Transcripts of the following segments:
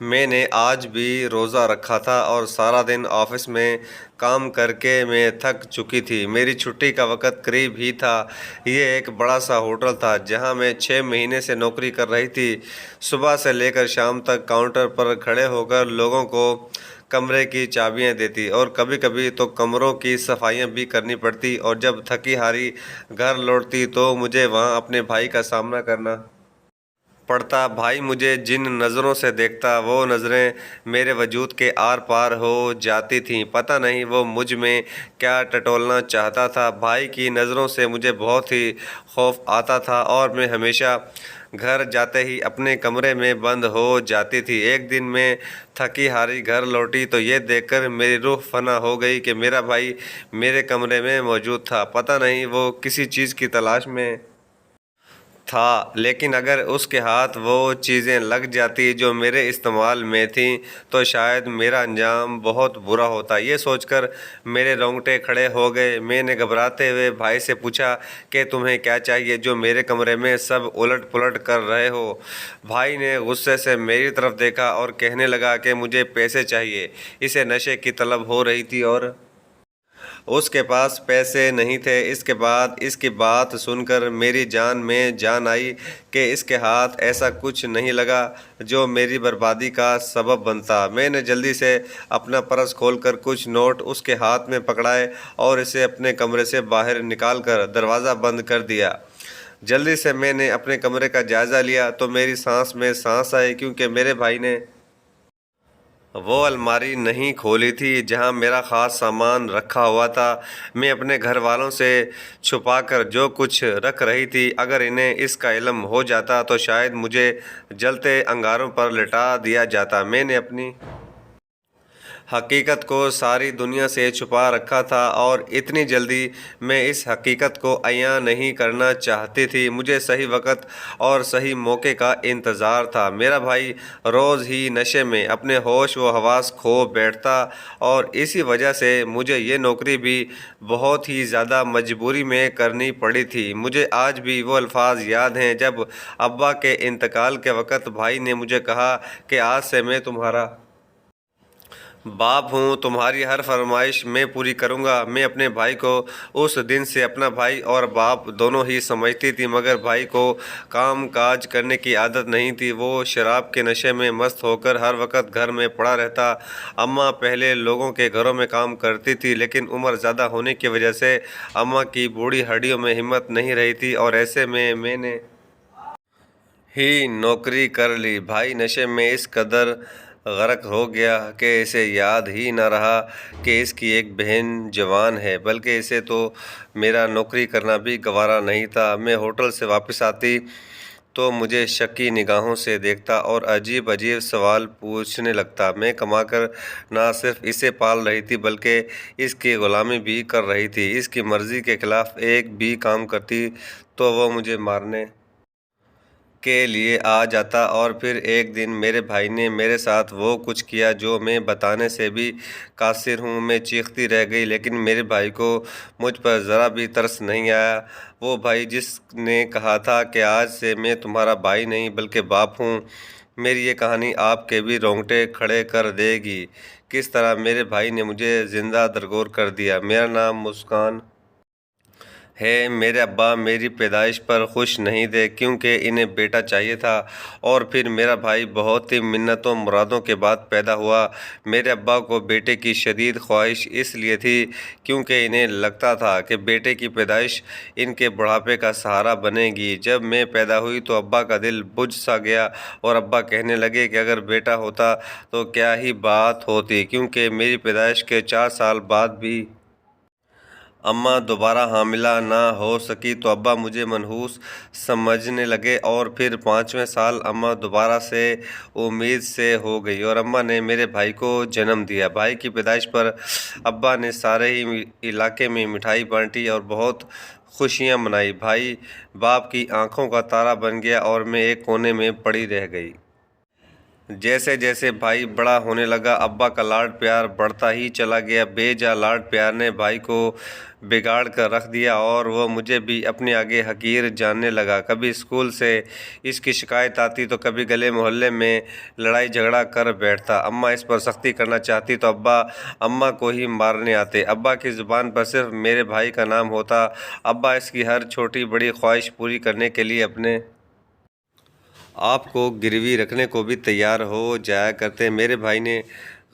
میں نے آج بھی روزہ رکھا تھا اور سارا دن آفس میں کام کر کے میں تھک چکی تھی۔ میری چھٹی کا وقت قریب ہی تھا۔ یہ ایک بڑا سا ہوٹل تھا جہاں میں 6 مہینے سے نوکری کر رہی تھی۔ صبح سے لے کر شام تک کاؤنٹر پر کھڑے ہو کر لوگوں کو کمرے کی چابیاں دیتی اور کبھی کبھی تو کمروں کی صفائیاں بھی کرنی پڑتی، اور جب تھکی ہاری گھر لوٹتی تو مجھے وہاں اپنے بھائی کا سامنا کرنا پڑتا۔ بھائی مجھے جن نظروں سے دیکھتا، وہ نظریں میرے وجود کے آر پار ہو جاتی تھیں۔ پتہ نہیں وہ مجھ میں کیا ٹٹولنا چاہتا تھا۔ بھائی کی نظروں سے مجھے بہت ہی خوف آتا تھا اور میں ہمیشہ گھر جاتے ہی اپنے کمرے میں بند ہو جاتی تھی۔ ایک دن میں تھکی ہاری گھر لوٹی تو یہ دیکھ کر میری روح فنا ہو گئی کہ میرا بھائی میرے کمرے میں موجود تھا۔ پتہ نہیں وہ کسی چیز کی تلاش میں تھا، لیکن اگر اس کے ہاتھ وہ چیزیں لگ جاتی جو میرے استعمال میں تھیں تو شاید میرا انجام بہت برا ہوتا۔ یہ سوچ کر میرے رونگٹے کھڑے ہو گئے۔ میں نے گھبراتے ہوئے بھائی سے پوچھا کہ تمہیں کیا چاہیے جو میرے کمرے میں سب الٹ پلٹ کر رہے ہو؟ بھائی نے غصے سے میری طرف دیکھا اور کہنے لگا کہ مجھے پیسے چاہیے۔ اسے نشے کی طلب ہو رہی تھی اور اس کے پاس پیسے نہیں تھے۔ اس کے بعد اس کی بات سن کر میری جان میں جان آئی کہ اس کے ہاتھ ایسا کچھ نہیں لگا جو میری بربادی کا سبب بنتا۔ میں نے جلدی سے اپنا پرس کھول کر کچھ نوٹ اس کے ہاتھ میں پکڑائے اور اسے اپنے کمرے سے باہر نکال کر دروازہ بند کر دیا۔ جلدی سے میں نے اپنے کمرے کا جائزہ لیا تو میری سانس میں سانس آئی، کیونکہ میرے بھائی نے وہ الماری نہیں کھولی تھی جہاں میرا خاص سامان رکھا ہوا تھا۔ میں اپنے گھر والوں سے چھپا کر جو کچھ رکھ رہی تھی، اگر انہیں اس کا علم ہو جاتا تو شاید مجھے جلتے انگاروں پر لٹا دیا جاتا۔ میں نے اپنی حقیقت کو ساری دنیا سے چھپا رکھا تھا اور اتنی جلدی میں اس حقیقت کو عیاں نہیں کرنا چاہتی تھی۔ مجھے صحیح وقت اور صحیح موقع کا انتظار تھا۔ میرا بھائی روز ہی نشے میں اپنے ہوش و حواس کھو بیٹھتا اور اسی وجہ سے مجھے یہ نوکری بھی بہت ہی زیادہ مجبوری میں کرنی پڑی تھی۔ مجھے آج بھی وہ الفاظ یاد ہیں جب ابا کے انتقال کے وقت بھائی نے مجھے کہا کہ آج سے میں تمہارا باپ ہوں، تمہاری ہر فرمائش میں پوری کروں گا۔ میں اپنے بھائی کو اس دن سے اپنا بھائی اور باپ دونوں ہی سمجھتی تھی، مگر بھائی کو کام کاج کرنے کی عادت نہیں تھی۔ وہ شراب کے نشے میں مست ہو کر ہر وقت گھر میں پڑا رہتا۔ اماں پہلے لوگوں کے گھروں میں کام کرتی تھی، لیکن عمر زیادہ ہونے کی وجہ سے اماں کی بوڑھی ہڈیوں میں ہمت نہیں رہی تھی اور ایسے میں نے ہی نوکری کر لی۔ بھائی نشے میں اس قدر غرق ہو گیا کہ اسے یاد ہی نہ رہا کہ اس کی ایک بہن جوان ہے، بلکہ اسے تو میرا نوکری کرنا بھی گوارا نہیں تھا۔ میں ہوٹل سے واپس آتی تو مجھے شکی نگاہوں سے دیکھتا اور عجیب عجیب سوال پوچھنے لگتا۔ میں کما کر نہ صرف اسے پال رہی تھی بلکہ اس کی غلامی بھی کر رہی تھی۔ اس کی مرضی کے خلاف ایک بھی کام کرتی تو وہ مجھے مارنے کے لیے آ جاتا، اور پھر ایک دن میرے بھائی نے میرے ساتھ وہ کچھ کیا جو میں بتانے سے بھی قاصر ہوں۔ میں چیختی رہ گئی، لیکن میرے بھائی کو مجھ پر ذرا بھی ترس نہیں آیا۔ وہ بھائی جس نے کہا تھا کہ آج سے میں تمہارا بھائی نہیں بلکہ باپ ہوں، میری یہ کہانی آپ کے بھی رونگٹے کھڑے کر دے گی۔ کس طرح میرے بھائی نے مجھے زندہ درگور کر دیا۔ میرا نام مسکان ہے۔ میرے ابا میری پیدائش پر خوش نہیں تھے، کیونکہ انہیں بیٹا چاہیے تھا، اور پھر میرا بھائی بہت ہی منتوں مرادوں کے بعد پیدا ہوا۔ میرے ابا کو بیٹے کی شدید خواہش اس لیے تھی کیونکہ انہیں لگتا تھا کہ بیٹے کی پیدائش ان کے بڑھاپے کا سہارا بنے گی۔ جب میں پیدا ہوئی تو ابا کا دل بجھ سا گیا، اور ابا کہنے لگے کہ اگر بیٹا ہوتا تو کیا ہی بات ہوتی، کیونکہ میری پیدائش کے 4 سال بعد بھی اماں دوبارہ حاملہ نہ ہو سکی تو ابا مجھے منحوس سمجھنے لگے، اور پھر 5ویں سال اماں دوبارہ سے امید سے ہو گئی اور اماں نے میرے بھائی کو جنم دیا۔ بھائی کی پیدائش پر ابا نے سارے ہی علاقے میں مٹھائی بانٹی اور بہت خوشیاں منائی۔ بھائی باپ کی آنکھوں کا تارا بن گیا اور میں ایک کونے میں پڑی رہ گئی۔ جیسے جیسے بھائی بڑا ہونے لگا ابا کا لاڈ پیار بڑھتا ہی چلا گیا۔ بے جا لاڈ پیار نے بھائی کو بگاڑ کر رکھ دیا اور وہ مجھے بھی اپنے آگے حقیر جاننے لگا۔ کبھی اسکول سے اس کی شکایت آتی تو کبھی گلے محلے میں لڑائی جھگڑا کر بیٹھتا۔ اماں اس پر سختی کرنا چاہتی تو ابا اماں کو ہی مارنے آتے۔ ابا کی زبان پر صرف میرے بھائی کا نام ہوتا۔ ابا اس کی ہر چھوٹی بڑی خواہش پوری کرنے کے لیے اپنے آپ کو گروی رکھنے کو بھی تیار ہو جایا کرتے۔ میرے بھائی نے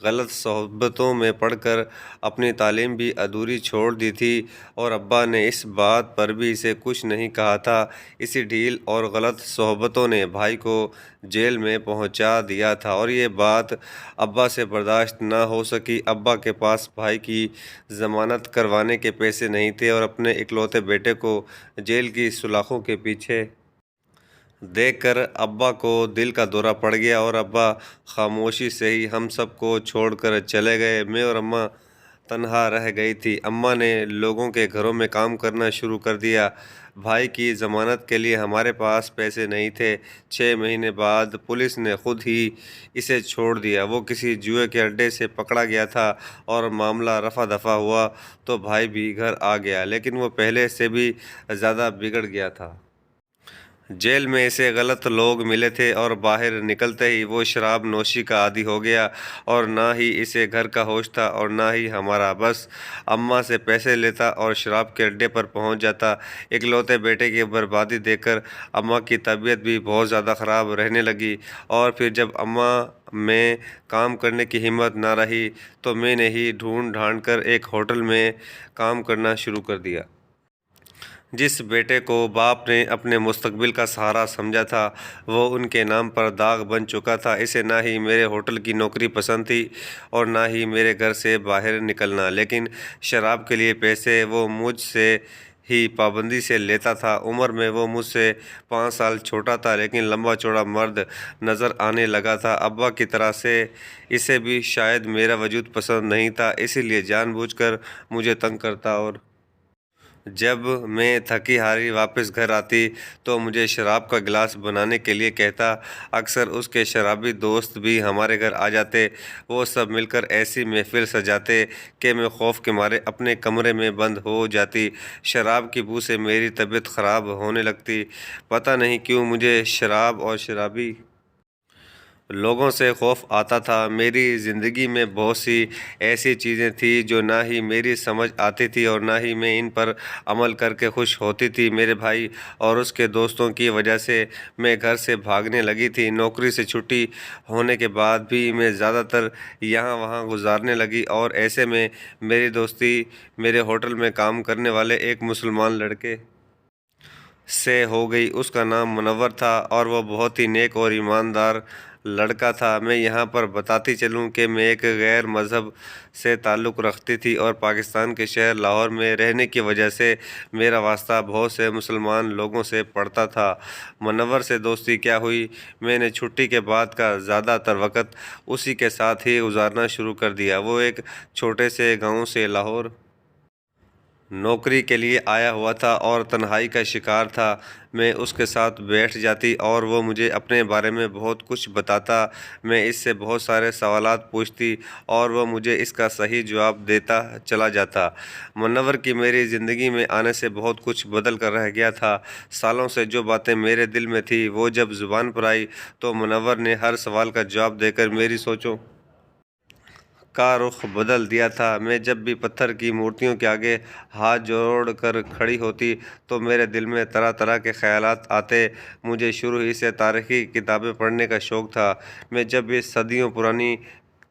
غلط صحبتوں میں پڑھ کر اپنی تعلیم بھی ادھوری چھوڑ دی تھی اور ابا نے اس بات پر بھی اسے کچھ نہیں کہا تھا۔ اسی ڈھیل اور غلط صحبتوں نے بھائی کو جیل میں پہنچا دیا تھا اور یہ بات ابا سے برداشت نہ ہو سکی۔ ابا کے پاس بھائی کی ضمانت کروانے کے پیسے نہیں تھے اور اپنے اکلوتے بیٹے کو جیل کی سلاخوں کے پیچھے دیکھ کر ابا کو دل کا دورہ پڑ گیا اور ابا خاموشی سے ہی ہم سب کو چھوڑ کر چلے گئے۔ میں اور اماں تنہا رہ گئی تھی۔ اماں نے لوگوں کے گھروں میں کام کرنا شروع کر دیا۔ بھائی کی ضمانت کے لیے ہمارے پاس پیسے نہیں تھے۔ 6 مہینے بعد پولیس نے خود ہی اسے چھوڑ دیا۔ وہ کسی جوئے کے اڈے سے پکڑا گیا تھا اور معاملہ رفع دفع ہوا تو بھائی بھی گھر آ گیا، لیکن وہ پہلے سے بھی زیادہ بگڑ گیا تھا۔ جیل میں اسے غلط لوگ ملے تھے اور باہر نکلتے ہی وہ شراب نوشی کا عادی ہو گیا اور نہ ہی اسے گھر کا ہوش تھا اور نہ ہی ہمارا۔ بس اماں سے پیسے لیتا اور شراب کے اڈے پر پہنچ جاتا۔ اکلوتے بیٹے کی بربادی دیکھ کر اماں کی طبیعت بھی بہت زیادہ خراب رہنے لگی اور پھر جب اماں میں کام کرنے کی ہمت نہ رہی تو میں نے ہی ڈھونڈ ڈھانڈ کر ایک ہوٹل میں کام کرنا شروع کر دیا۔ جس بیٹے کو باپ نے اپنے مستقبل کا سہارا سمجھا تھا وہ ان کے نام پر داغ بن چکا تھا۔ اسے نہ ہی میرے ہوٹل کی نوکری پسند تھی اور نہ ہی میرے گھر سے باہر نکلنا، لیکن شراب کے لیے پیسے وہ مجھ سے ہی پابندی سے لیتا تھا۔ عمر میں وہ مجھ سے 5 سال چھوٹا تھا لیکن لمبا چوڑا مرد نظر آنے لگا تھا۔ ابا کی طرح سے اسے بھی شاید میرا وجود پسند نہیں تھا، اسی لیے جان بوجھ کر مجھے تنگ کرتا اور جب میں تھکی ہاری واپس گھر آتی تو مجھے شراب کا گلاس بنانے کے لیے کہتا۔ اکثر اس کے شرابی دوست بھی ہمارے گھر آ جاتے۔ وہ سب مل کر ایسی محفل سجاتے کہ میں خوف کے مارے اپنے کمرے میں بند ہو جاتی۔ شراب کی بو سے میری طبیعت خراب ہونے لگتی۔ پتہ نہیں کیوں مجھے شراب اور شرابی لوگوں سے خوف آتا تھا۔ میری زندگی میں بہت سی ایسی چیزیں تھیں جو نہ ہی میری سمجھ آتی تھی اور نہ ہی میں ان پر عمل کر کے خوش ہوتی تھی۔ میرے بھائی اور اس کے دوستوں کی وجہ سے میں گھر سے بھاگنے لگی تھی۔ نوکری سے چھٹی ہونے کے بعد بھی میں زیادہ تر یہاں وہاں گزارنے لگی اور ایسے میں میری دوستی میرے ہوٹل میں کام کرنے والے ایک مسلمان لڑکے سے ہو گئی۔ اس کا نام منور تھا اور وہ بہت ہی نیک اور ایماندار لڑکا تھا۔ میں یہاں پر بتاتی چلوں کہ میں ایک غیر مذہب سے تعلق رکھتی تھی اور پاکستان کے شہر لاہور میں رہنے کی وجہ سے میرا واسطہ بہت سے مسلمان لوگوں سے پڑتا تھا۔ منور سے دوستی کیا ہوئی، میں نے چھٹی کے بعد کا زیادہ تر وقت اسی کے ساتھ ہی گزارنا شروع کر دیا۔ وہ ایک چھوٹے سے گاؤں سے لاہور نوکری کے لیے آیا ہوا تھا اور تنہائی کا شکار تھا۔ میں اس کے ساتھ بیٹھ جاتی اور وہ مجھے اپنے بارے میں بہت کچھ بتاتا۔ میں اس سے بہت سارے سوالات پوچھتی اور وہ مجھے اس کا صحیح جواب دیتا چلا جاتا۔ منور کی میری زندگی میں آنے سے بہت کچھ بدل کر رہ گیا تھا۔ سالوں سے جو باتیں میرے دل میں تھیں وہ جب زبان پر آئی تو منور نے ہر سوال کا جواب دے کر میری سوچوں کا رخ بدل دیا تھا۔ میں جب بھی پتھر کی مورتیوں کے آگے ہاتھ جوڑ کر کھڑی ہوتی تو میرے دل میں طرح طرح کے خیالات آتے۔ مجھے شروع ہی سے تاریخی کتابیں پڑھنے کا شوق تھا۔ میں جب بھی صدیوں پرانی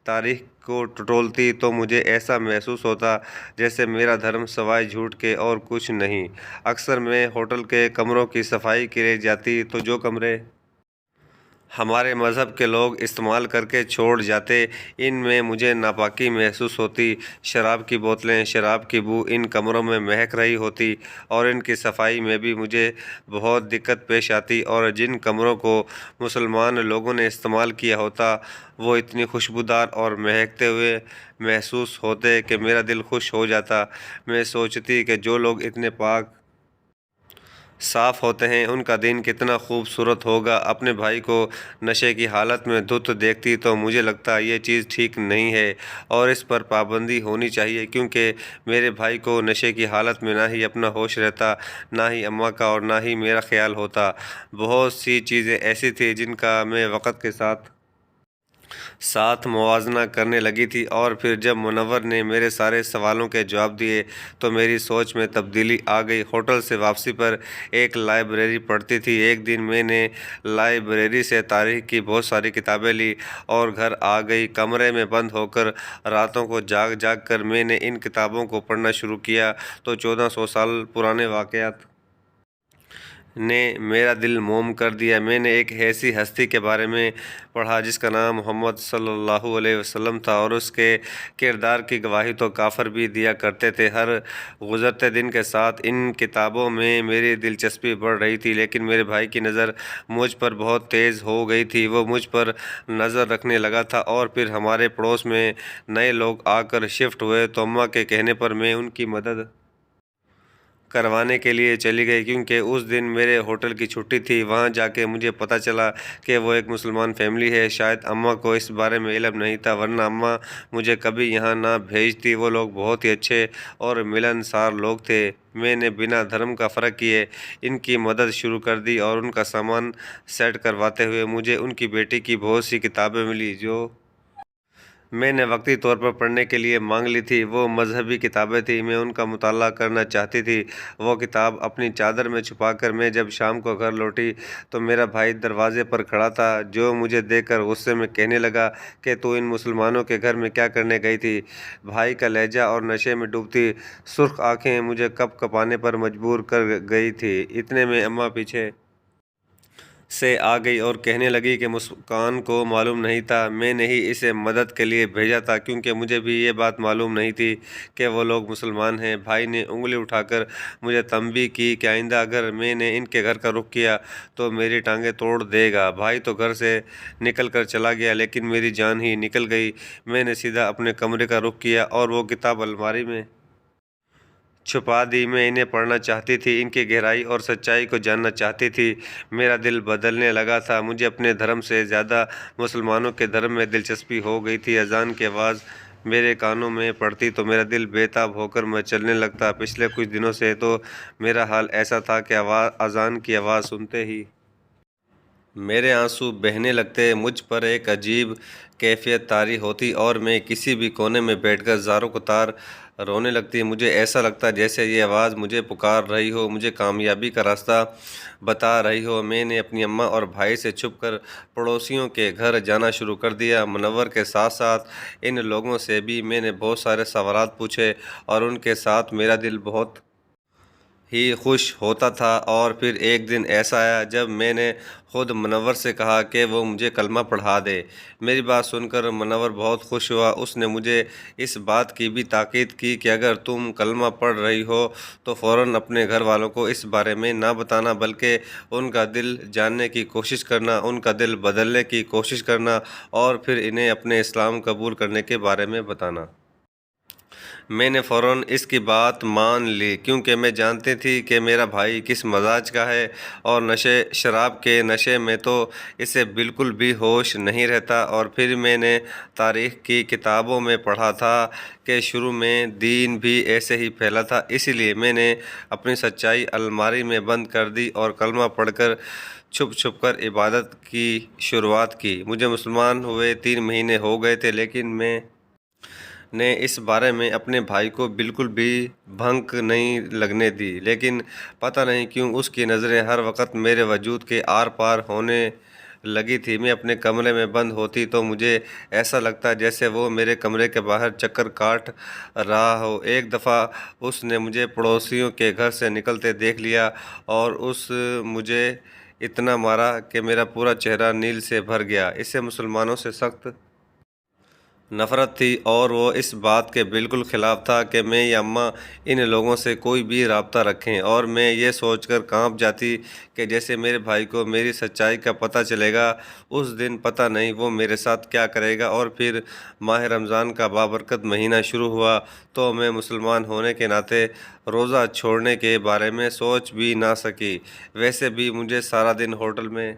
تاریخ کو ٹٹولتی تو مجھے ایسا محسوس ہوتا جیسے میرا دھرم سوائے جھوٹ کے اور کچھ نہیں۔ اکثر میں ہوٹل کے کمروں کی صفائی کے لیے جاتی تو جو کمرے ہمارے مذہب کے لوگ استعمال کر کے چھوڑ جاتے ان میں مجھے ناپاکی محسوس ہوتی۔ شراب کی بوتلیں، شراب کی بو ان کمروں میں مہک رہی ہوتی اور ان کی صفائی میں بھی مجھے بہت دقت پیش آتی اور جن کمروں کو مسلمان لوگوں نے استعمال کیا ہوتا وہ اتنی خوشبودار اور مہکتے ہوئے محسوس ہوتے کہ میرا دل خوش ہو جاتا۔ میں سوچتی کہ جو لوگ اتنے پاک صاف ہوتے ہیں، ان کا دین کتنا خوبصورت ہوگا۔ اپنے بھائی کو نشے کی حالت میں دھت دیکھتی تو مجھے لگتا یہ چیز ٹھیک نہیں ہے اور اس پر پابندی ہونی چاہیے، کیونکہ میرے بھائی کو نشے کی حالت میں نہ ہی اپنا ہوش رہتا، نہ ہی اماں کا اور نہ ہی میرا خیال ہوتا۔ بہت سی چیزیں ایسی تھیں جن کا میں وقت کے ساتھ موازنہ کرنے لگی تھی، اور پھر جب منور نے میرے سارے سوالوں کے جواب دیے تو میری سوچ میں تبدیلی آ گئی۔ ہوٹل سے واپسی پر ایک لائبریری پڑتی تھی۔ ایک دن میں نے لائبریری سے تاریخ کی بہت ساری کتابیں لی اور گھر آ گئی۔ کمرے میں بند ہو کر راتوں کو جاگ جاگ کر میں نے ان کتابوں کو پڑھنا شروع کیا تو 1400 سال پرانے واقعات نے میرا دل موم کر دیا۔ میں نے ایک ایسی ہستی کے بارے میں پڑھا جس کا نام محمد صلی اللہ علیہ وسلم تھا، اور اس کے کردار کی گواہی تو کافر بھی دیا کرتے تھے۔ ہر گزرتے دن کے ساتھ ان کتابوں میں میری دلچسپی بڑھ رہی تھی، لیکن میرے بھائی کی نظر مجھ پر بہت تیز ہو گئی تھی۔ وہ مجھ پر نظر رکھنے لگا تھا، اور پھر ہمارے پڑوس میں نئے لوگ آ کر شفٹ ہوئے تو اماں کے کہنے پر میں ان کی مدد کروانے کے لیے چلی گئی، کیونکہ اس دن میرے ہوٹل کی چھٹی تھی۔ وہاں جا کے مجھے پتہ چلا کہ وہ ایک مسلمان فیملی ہے۔ شاید اماں کو اس بارے میں علم نہیں تھا، ورنہ اماں مجھے کبھی یہاں نہ بھیجتی۔ وہ لوگ بہت ہی اچھے اور ملنسار لوگ تھے۔ میں نے بنا دھرم کا فرق کیے ان کی مدد شروع کر دی، اور ان کا سامان سیٹ کرواتے ہوئے مجھے ان کی بیٹی کی بہت سی کتابیں ملی جو میں نے وقتی طور پر پڑھنے کے لیے مانگ لی تھی۔ وہ مذہبی کتابیں تھیں، میں ان کا مطالعہ کرنا چاہتی تھی۔ وہ کتاب اپنی چادر میں چھپا کر میں جب شام کو گھر لوٹی تو میرا بھائی دروازے پر کھڑا تھا، جو مجھے دیکھ کر غصے میں کہنے لگا کہ تو ان مسلمانوں کے گھر میں کیا کرنے گئی تھی؟ بھائی کا لہجہ اور نشے میں ڈوبتی سرخ آنکھیں مجھے کپ کپانے پر مجبور کر گئی تھی۔ اتنے میں اماں پیچھے سے آ گئی اور کہنے لگی کہ مسکان کو معلوم نہیں تھا میں نے ہی اسے مدد کے لیے بھیجا تھا، کیونکہ مجھے بھی یہ بات معلوم نہیں تھی کہ وہ لوگ مسلمان ہیں۔ بھائی نے انگلی اٹھا کر مجھے تنبیہ کی کہ آئندہ اگر میں نے ان کے گھر کا رخ کیا تو میری ٹانگیں توڑ دے گا۔ بھائی تو گھر سے نکل کر چلا گیا، لیکن میری جان ہی نکل گئی۔ میں نے سیدھا اپنے کمرے کا رخ کیا اور وہ کتاب الماری میں چھپا دی۔ میں انہیں پڑھنا چاہتی تھی، ان کی گہرائی اور سچائی کو جاننا چاہتی تھی۔ میرا دل بدلنے لگا تھا۔ مجھے اپنے دھرم سے زیادہ مسلمانوں کے دھرم میں دلچسپی ہو گئی تھی۔ اذان کی آواز میرے کانوں میں پڑتی تو میرا دل بے تاب ہو کر مچلنے لگتا۔ پچھلے کچھ دنوں سے تو میرا حال ایسا تھا کہ اذان کی آواز سنتے ہی میرے آنسو بہنے لگتے، مجھ پر ایک عجیب کیفیت طاری ہوتی اور میں کسی بھی کونے میں بیٹھ کر زاروں قطار رونے لگتی۔ مجھے ایسا لگتا جیسے یہ آواز مجھے پکار رہی ہو، مجھے کامیابی کا راستہ بتا رہی ہو۔ میں نے اپنی اماں اور بھائی سے چھپ کر پڑوسیوں کے گھر جانا شروع کر دیا۔ منور کے ساتھ ساتھ ان لوگوں سے بھی میں نے بہت سارے سوالات پوچھے، اور ان کے ساتھ میرا دل بہت ہی خوش ہوتا تھا۔ اور پھر ایک دن ایسا آیا جب میں نے خود منور سے کہا کہ وہ مجھے کلمہ پڑھا دے۔ میری بات سن کر منور بہت خوش ہوا۔ اس نے مجھے اس بات کی بھی تاکید کی کہ اگر تم کلمہ پڑھ رہی ہو تو فوراً اپنے گھر والوں کو اس بارے میں نہ بتانا، بلکہ ان کا دل جاننے کی کوشش کرنا، ان کا دل بدلنے کی کوشش کرنا، اور پھر انہیں اپنے اسلام قبول کرنے کے بارے میں بتانا۔ میں نے فوراً اس کی بات مان لی، کیونکہ میں جانتی تھی کہ میرا بھائی کس مزاج کا ہے، اور شراب کے نشے میں تو اسے بالکل بھی ہوش نہیں رہتا۔ اور پھر میں نے تاریخ کی کتابوں میں پڑھا تھا کہ شروع میں دین بھی ایسے ہی پھیلا تھا، اسی لیے میں نے اپنی سچائی الماری میں بند کر دی اور کلمہ پڑھ کر چھپ چھپ کر عبادت کی شروعات کی۔ مجھے مسلمان ہوئے 3 مہینے ہو گئے تھے، لیکن میں نے اس بارے میں اپنے بھائی کو بالکل بھی بھنک نہیں لگنے دی، لیکن پتہ نہیں کیوں اس کی نظریں ہر وقت میرے وجود کے آر پار ہونے لگی تھی۔ میں اپنے کمرے میں بند ہوتی تو مجھے ایسا لگتا جیسے وہ میرے کمرے کے باہر چکر کاٹ رہا ہو۔ ایک دفعہ اس نے مجھے پڑوسیوں کے گھر سے نکلتے دیکھ لیا، اور اس مجھے اتنا مارا کہ میرا پورا چہرہ نیل سے بھر گیا۔ اسے مسلمانوں سے سخت نفرت تھی، اور وہ اس بات کے بالکل خلاف تھا کہ میں یا اماں ان لوگوں سے کوئی بھی رابطہ رکھیں، اور میں یہ سوچ کر کانپ جاتی کہ جیسے میرے بھائی کو میری سچائی کا پتہ چلے گا، اس دن پتہ نہیں وہ میرے ساتھ کیا کرے گا۔ اور پھر ماہ رمضان کا بابرکت مہینہ شروع ہوا تو میں مسلمان ہونے کے ناطے روزہ چھوڑنے کے بارے میں سوچ بھی نہ سکی۔ ویسے بھی مجھے سارا دن ہوٹل میں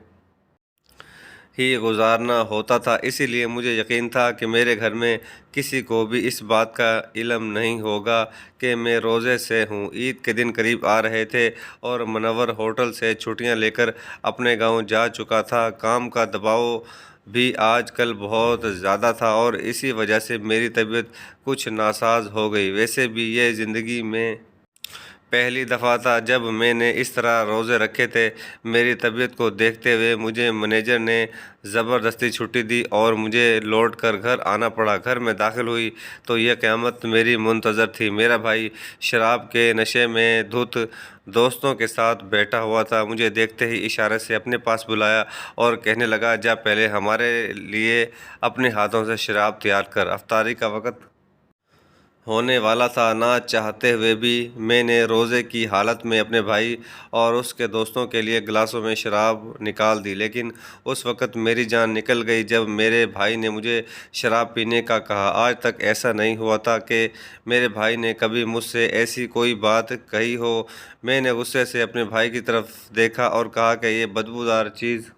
ہی گزارنا ہوتا تھا، اسی لیے مجھے یقین تھا کہ میرے گھر میں کسی کو بھی اس بات کا علم نہیں ہوگا کہ میں روزے سے ہوں۔ عید کے دن قریب آ رہے تھے اور منور ہوٹل سے چھٹیاں لے کر اپنے گاؤں جا چکا تھا۔ کام کا دباؤ بھی آج کل بہت زیادہ تھا اور اسی وجہ سے میری طبیعت کچھ ناساز ہو گئی۔ ویسے بھی یہ زندگی میں پہلی دفعہ تھا جب میں نے اس طرح روزے رکھے تھے۔ میری طبیعت کو دیکھتے ہوئے مجھے مینیجر نے زبردستی چھٹی دی اور مجھے لوٹ کر گھر آنا پڑا۔ گھر میں داخل ہوئی تو یہ قیامت میری منتظر تھی۔ میرا بھائی شراب کے نشے میں دھت دوستوں کے ساتھ بیٹھا ہوا تھا۔ مجھے دیکھتے ہی اشارے سے اپنے پاس بلایا اور کہنے لگا، جا پہلے ہمارے لیے اپنے ہاتھوں سے شراب تیار کر، افطاری کا وقت ہونے والا تھا۔ نہ چاہتے ہوئے بھی میں نے روزے کی حالت میں اپنے بھائی اور اس کے دوستوں کے لیے گلاسوں میں شراب نکال دی، لیکن اس وقت میری جان نکل گئی جب میرے بھائی نے مجھے شراب پینے کا کہا۔ آج تک ایسا نہیں ہوا تھا کہ میرے بھائی نے کبھی مجھ سے ایسی کوئی بات کہی ہو۔ میں نے غصے سے اپنے بھائی کی طرف دیکھا اور کہا کہ یہ بدبودار چیز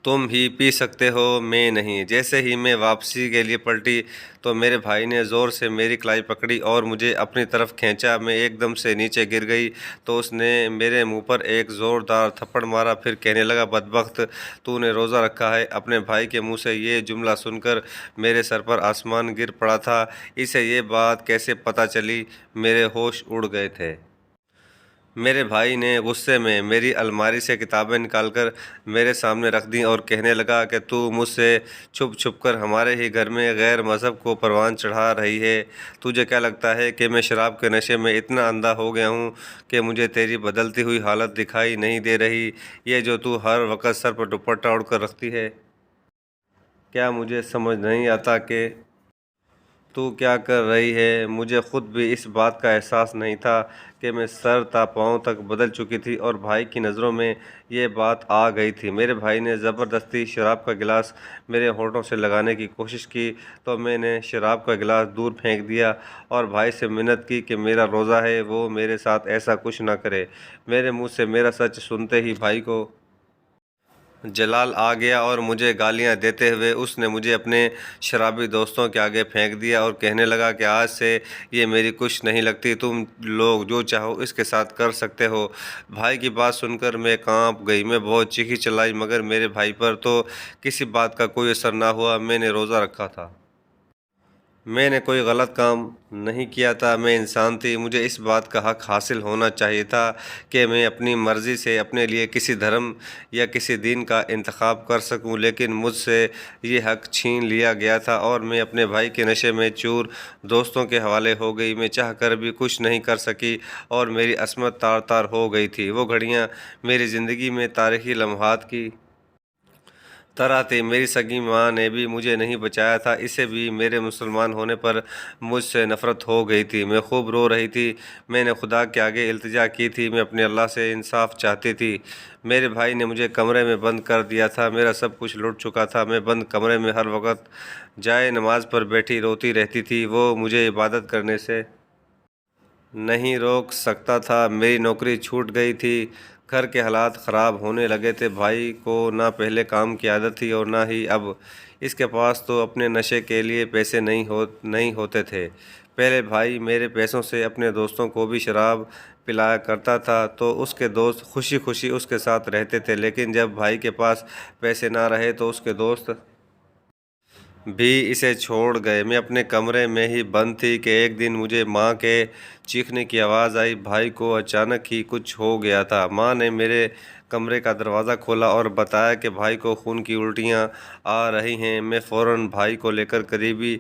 تم ہی پی سکتے ہو، میں نہیں۔ جیسے ہی میں واپسی کے لیے پلٹی تو میرے بھائی نے زور سے میری کلائی پکڑی اور مجھے اپنی طرف کھینچا۔ میں ایک دم سے نیچے گر گئی تو اس نے میرے منہ پر ایک زوردار تھپڑ مارا، پھر کہنے لگا، بدبخت، تو نے روزہ رکھا ہے۔ اپنے بھائی کے منہ سے یہ جملہ سن کر میرے سر پر آسمان گر پڑا تھا۔ اسے یہ بات کیسے پتہ چلی؟ میرے ہوش اڑ گئے تھے۔ میرے بھائی نے غصے میں میری الماری سے کتابیں نکال کر میرے سامنے رکھ دیں اور کہنے لگا کہ تو مجھ سے چھپ چھپ کر ہمارے ہی گھر میں غیر مذہب کو پروان چڑھا رہی ہے۔ تجھے کیا لگتا ہے کہ میں شراب کے نشے میں اتنا اندھا ہو گیا ہوں کہ مجھے تیری بدلتی ہوئی حالت دکھائی نہیں دے رہی؟ یہ جو تو ہر وقت سر پر دوپٹہ اوڑھ کر رکھتی ہے، کیا مجھے سمجھ نہیں آتا کہ تو کیا کر رہی ہے؟ مجھے خود بھی اس بات کا احساس نہیں تھا کہ میں سر تا پاؤں تک بدل چکی تھی اور بھائی کی نظروں میں یہ بات آ گئی تھی۔ میرے بھائی نے زبردستی شراب کا گلاس میرے ہونٹوں سے لگانے کی کوشش کی تو میں نے شراب کا گلاس دور پھینک دیا اور بھائی سے منت کی کہ میرا روزہ ہے، وہ میرے ساتھ ایسا کچھ نہ کرے۔ میرے منہ سے میرا سچ سنتے ہی بھائی کو جلال آ گیا اور مجھے گالیاں دیتے ہوئے اس نے مجھے اپنے شرابی دوستوں کے آگے پھینک دیا اور کہنے لگا کہ آج سے یہ میری کچھ نہیں لگتی، تم لوگ جو چاہو اس کے ساتھ کر سکتے ہو۔ بھائی کی بات سن کر میں کانپ گئی۔ میں بہت چیخی چلائی مگر میرے بھائی پر تو کسی بات کا کوئی اثر نہ ہوا۔ میں نے روزہ رکھا تھا، میں نے کوئی غلط کام نہیں کیا تھا، میں انسان تھی۔ مجھے اس بات کا حق حاصل ہونا چاہیے تھا کہ میں اپنی مرضی سے اپنے لیے کسی دھرم یا کسی دین کا انتخاب کر سکوں، لیکن مجھ سے یہ حق چھین لیا گیا تھا اور میں اپنے بھائی کے نشے میں چور دوستوں کے حوالے ہو گئی۔ میں چاہ کر بھی کچھ نہیں کر سکی اور میری عصمت تار تار ہو گئی تھی۔ وہ گھڑیاں میری زندگی میں تاریخی لمحات کی طرح تھی۔ میری سگی ماں نے بھی مجھے نہیں بچایا تھا، اسے بھی میرے مسلمان ہونے پر مجھ سے نفرت ہو گئی تھی۔ میں خوب رو رہی تھی، میں نے خدا کے آگے التجا کی تھی، میں اپنے اللہ سے انصاف چاہتی تھی۔ میرے بھائی نے مجھے کمرے میں بند کر دیا تھا، میرا سب کچھ لٹ چکا تھا۔ میں بند کمرے میں ہر وقت جائے نماز پر بیٹھی روتی رہتی تھی۔ وہ مجھے عبادت کرنے سے نہیں روک سکتا تھا۔ میری نوکری چھوٹ گئی تھی، گھر کے حالات خراب ہونے لگے تھے۔ بھائی کو نہ پہلے کام کی عادت تھی اور نہ ہی اب۔ اس کے پاس تو اپنے نشے کے لیے پیسے نہیں ہوتے تھے۔ پہلے بھائی میرے پیسوں سے اپنے دوستوں کو بھی شراب پلایا کرتا تھا تو اس کے دوست خوشی خوشی اس کے ساتھ رہتے تھے، لیکن جب بھائی کے پاس پیسے نہ رہے تو اس کے دوست بھی اسے چھوڑ گئے۔ میں اپنے کمرے میں ہی بند تھی کہ ایک دن مجھے ماں کے چیخنے کی آواز آئی۔ بھائی کو اچانک ہی کچھ ہو گیا تھا۔ ماں نے میرے کمرے کا دروازہ کھولا اور بتایا کہ بھائی کو خون کی الٹیاں آ رہی ہیں۔ میں فوراً بھائی کو لے کر قریبی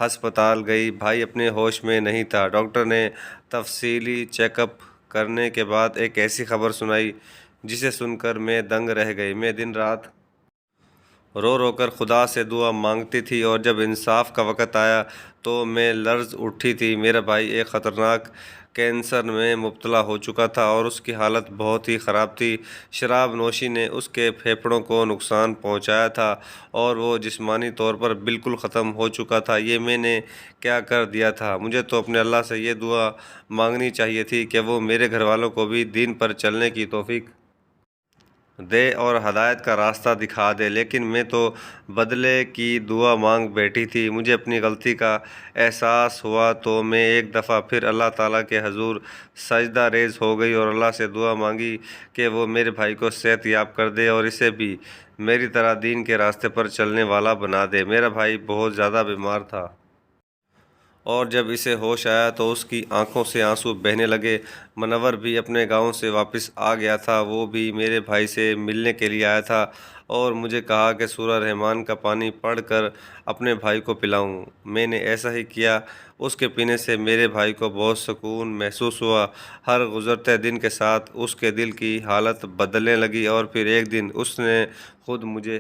ہسپتال گئی۔ بھائی اپنے ہوش میں نہیں تھا۔ ڈاکٹر نے تفصیلی چیک اپ کرنے کے بعد ایک ایسی خبر سنائی جسے سن کر میں دنگ رہ گئی۔ میں دن رات رو رو کر خدا سے دعا مانگتی تھی، اور جب انصاف کا وقت آیا تو میں لرز اٹھی تھی۔ میرا بھائی ایک خطرناک کینسر میں مبتلا ہو چکا تھا اور اس کی حالت بہت ہی خراب تھی۔ شراب نوشی نے اس کے پھیپھڑوں کو نقصان پہنچایا تھا اور وہ جسمانی طور پر بالکل ختم ہو چکا تھا۔ یہ میں نے کیا کر دیا تھا؟ مجھے تو اپنے اللہ سے یہ دعا مانگنی چاہیے تھی کہ وہ میرے گھر والوں کو بھی دین پر چلنے کی توفیق دے اور ہدایت کا راستہ دکھا دے، لیکن میں تو بدلے کی دعا مانگ بیٹھی تھی۔ مجھے اپنی غلطی کا احساس ہوا تو میں ایک دفعہ پھر اللہ تعالیٰ کے حضور سجدہ ریز ہو گئی اور اللہ سے دعا مانگی کہ وہ میرے بھائی کو صحت یاب کر دے اور اسے بھی میری طرح دین کے راستے پر چلنے والا بنا دے۔ میرا بھائی بہت زیادہ بیمار تھا اور جب اسے ہوش آیا تو اس کی آنکھوں سے آنسو بہنے لگے۔ منور بھی اپنے گاؤں سے واپس آ گیا تھا، وہ بھی میرے بھائی سے ملنے کے لیے آیا تھا اور مجھے کہا کہ سورہ رحمان کا پانی پڑھ کر اپنے بھائی کو پلاؤں۔ میں نے ایسا ہی کیا۔ اس کے پینے سے میرے بھائی کو بہت سکون محسوس ہوا۔ ہر گزرتے دن کے ساتھ اس کے دل کی حالت بدلنے لگی اور پھر ایک دن اس نے خود مجھے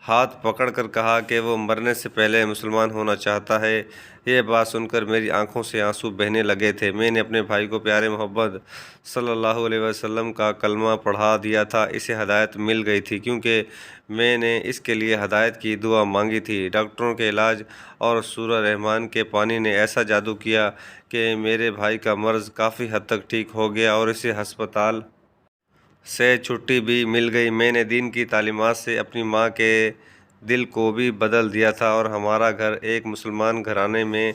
ہاتھ پکڑ کر کہا کہ وہ مرنے سے پہلے مسلمان ہونا چاہتا ہے۔ یہ بات سن کر میری آنکھوں سے آنسو بہنے لگے تھے۔ میں نے اپنے بھائی کو پیارے محمد صلی اللہ علیہ وسلم کا کلمہ پڑھا دیا تھا۔ اسے ہدایت مل گئی تھی کیونکہ میں نے اس کے لیے ہدایت کی دعا مانگی تھی۔ ڈاکٹروں کے علاج اور سورہ رحمان کے پانی نے ایسا جادو کیا کہ میرے بھائی کا مرض کافی حد تک ٹھیک ہو گیا اور اسے ہسپتال سے چھٹی بھی مل گئی۔ میں نے دین کی تعلیمات سے اپنی ماں کے دل کو بھی بدل دیا تھا اور ہمارا گھر ایک مسلمان گھرانے میں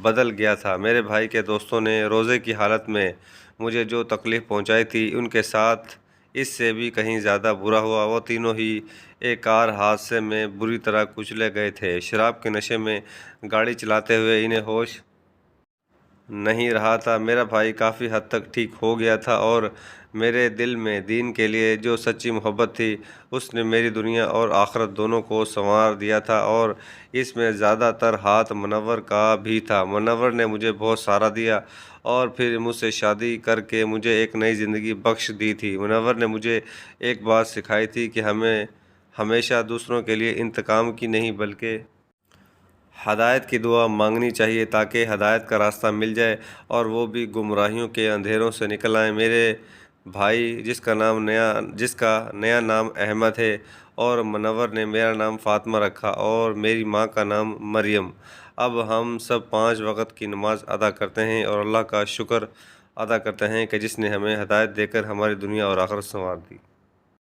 بدل گیا تھا۔ میرے بھائی کے دوستوں نے روزے کی حالت میں مجھے جو تکلیف پہنچائی تھی ان کے ساتھ اس سے بھی کہیں زیادہ برا ہوا۔ وہ تینوں ہی ایک کار حادثے میں بری طرح کچلے گئے تھے۔ شراب کے نشے میں گاڑی چلاتے ہوئے انہیں ہوش نہیں رہا تھا۔ میرا بھائی کافی حد تک ٹھیک ہو گیا تھا اور میرے دل میں دین کے لیے جو سچی محبت تھی اس نے میری دنیا اور آخرت دونوں کو سنوار دیا تھا، اور اس میں زیادہ تر ہاتھ منور کا بھی تھا۔ منور نے مجھے بہت سہارا دیا اور پھر مجھ سے شادی کر کے مجھے ایک نئی زندگی بخش دی تھی۔ منور نے مجھے ایک بات سکھائی تھی کہ ہمیں ہمیشہ دوسروں کے لیے انتقام کی نہیں بلکہ ہدایت کی دعا مانگنی چاہیے تاکہ ہدایت کا راستہ مل جائے اور وہ بھی گمراہیوں کے اندھیروں سے نکل آئیں۔ میرے بھائی جس کا نیا نام احمد ہے اور منور نے میرا نام فاطمہ رکھا اور میری ماں کا نام مریم۔ اب ہم سب 5 وقت کی نماز ادا کرتے ہیں اور اللہ کا شکر ادا کرتے ہیں کہ جس نے ہمیں ہدایت دے کر ہماری دنیا اور آخرت سنوار دی۔